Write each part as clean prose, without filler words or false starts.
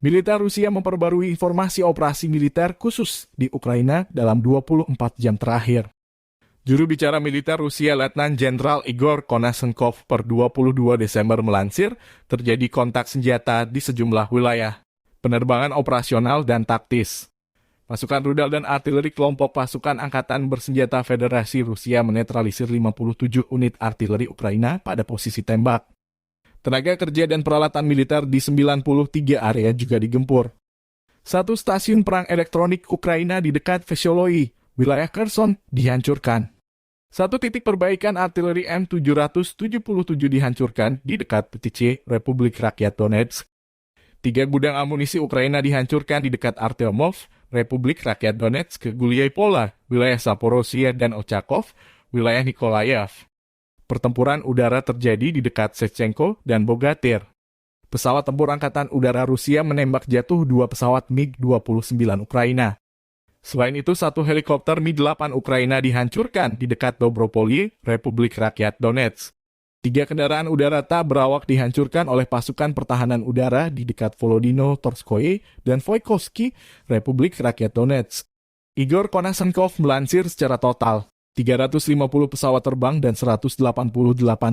Militer Rusia memperbarui informasi operasi militer khusus di Ukraina dalam 24 jam terakhir. Juru bicara militer Rusia Letnan Jenderal Igor Konashenkov per 22 Desember melansir terjadi kontak senjata di sejumlah wilayah, penerbangan operasional dan taktis. Pasukan rudal dan artileri kelompok pasukan angkatan bersenjata Federasi Rusia menetralisir 57 unit artileri Ukraina pada posisi tembak. Tenaga kerja dan peralatan militer di 93 area juga digempur. Satu stasiun perang elektronik Ukraina di dekat Veseloi, wilayah Kherson, dihancurkan. Satu titik perbaikan artileri M777 dihancurkan di dekat Petice, Republik Rakyat Donetsk. 3 gudang amunisi Ukraina dihancurkan di dekat Artemov, Republik Rakyat Donetsk, Guliai-Pola, wilayah Zaporozhye dan Ochakov, wilayah Nikolaev. Pertempuran udara terjadi di dekat Shevchenko dan Bogatyr. Pesawat tempur Angkatan Udara Rusia menembak jatuh 2 pesawat MiG-29 Ukraina. Selain itu, 1 helikopter Mi-8 Ukraina dihancurkan di dekat Dobropolye, Republik Rakyat Donetsk. 3 kendaraan udara tak berawak dihancurkan oleh pasukan pertahanan udara di dekat Volodino Torskoye dan Voikovsky, Republik Rakyat Donetsk. Igor Konashenkov melansir secara total 350 pesawat terbang dan 188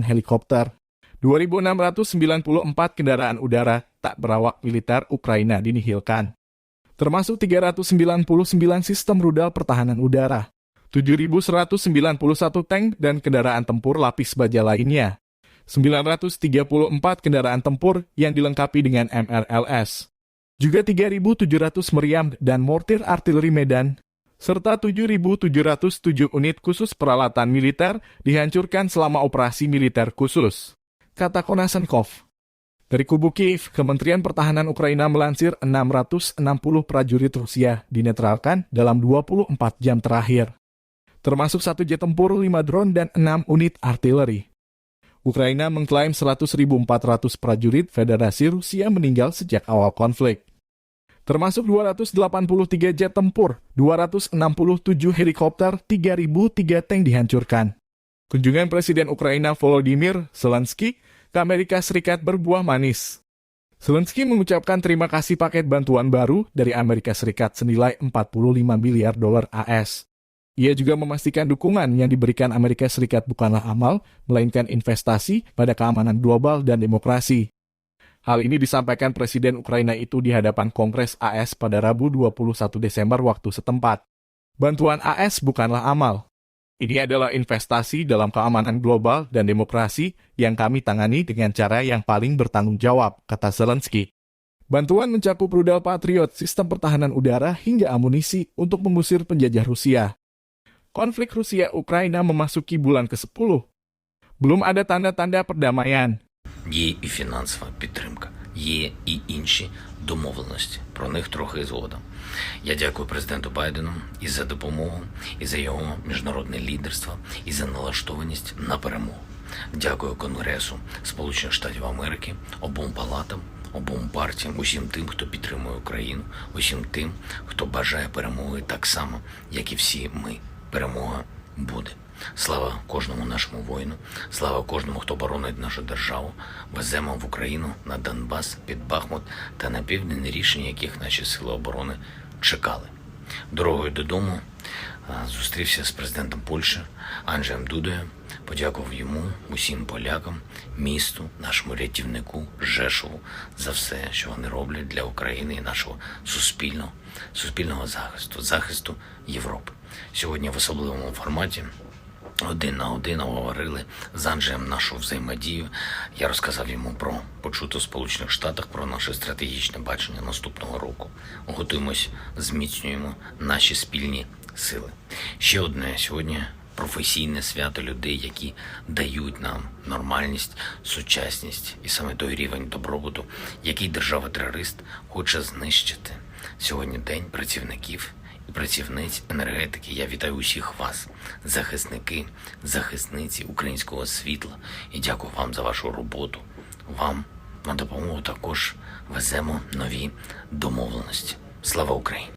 helikopter. 2.694 kendaraan udara tak berawak militer Ukraina dinihilkan, termasuk 399 sistem rudal pertahanan udara, 7.191 tank dan kendaraan tempur lapis baja lainnya, 934 kendaraan tempur yang dilengkapi dengan MRLS, juga 3.700 meriam dan mortir artileri Medan, serta 7.707 unit khusus peralatan militer dihancurkan selama operasi militer khusus, kata Konashenkov. Dari kubu Kiev, Kementerian Pertahanan Ukraina melansir 660 prajurit Rusia dinetralkan dalam 24 jam terakhir, termasuk 1 jet tempur, 5 drone, dan 6 unit artileri. Ukraina mengklaim 100.400 prajurit Federasi Rusia meninggal sejak awal konflik, termasuk 283 jet tempur, 267 helikopter, 3.003 tank dihancurkan. Kunjungan Presiden Ukraina Volodymyr Zelensky ke Amerika Serikat berbuah manis. Zelensky mengucapkan terima kasih paket bantuan baru dari Amerika Serikat senilai 45 miliar dolar AS. Ia juga memastikan dukungan yang diberikan Amerika Serikat bukanlah amal, melainkan investasi pada keamanan global dan demokrasi. Hal ini disampaikan Presiden Ukraina itu di hadapan Kongres AS pada Rabu 21 Desember waktu setempat. Bantuan AS bukanlah amal. Ini adalah investasi dalam keamanan global dan demokrasi yang kami tangani dengan cara yang paling bertanggung jawab, kata Zelensky. Bantuan mencakup rudal Patriot, sistem pertahanan udara, hingga amunisi untuk mengusir penjajah Rusia. Konflik Rusia-Ukraina memasuki bulan ke-10. Belum ada tanda-tanda perdamaian. Є і фінансова підтримка, є і інші домовленості. Про них трохи згодом. Я дякую президенту Байдену і за допомогу, і за його міжнародне лідерство, і за налаштованість на перемогу. Дякую Конгресу Сполучених Штатів Америки, обом палатам, обом партіям, усім тим, хто підтримує Україну, усім тим, хто бажає перемоги так само, як і всі ми. Перемога буде. Слава кожному нашому воїну, слава кожному, хто боронить нашу державу. Веземо в Україну, на Донбас, під Бахмут та на південь, рішення яких наші сили оборони чекали. Дорогою додому зустрівся з президентом Польщі Анджеєм Дудою, подякував йому, усім полякам, місту, нашому рятівнику, Жешову за все, що вони роблять для України і нашого суспільного захисту Європи. Сьогодні в особливому форматі один на один обговорили з Анджеєм нашу взаємодію. Я розказав йому про почуто в Сполучених Штатах, про наше стратегічне бачення наступного року. Готуємось, зміцнюємо наші спільні сили. Ще одне сьогодні професійне свято людей, які дають нам нормальність, сучасність і саме той рівень добробуту, який держава-терорист хоче знищити. Сьогодні день працівників і працівниць енергетики. Я вітаю усіх вас, захисники, захисниці українського світла, і дякую вам за вашу роботу. Вам на допомогу також веземо нові домовленості. Слава Україні!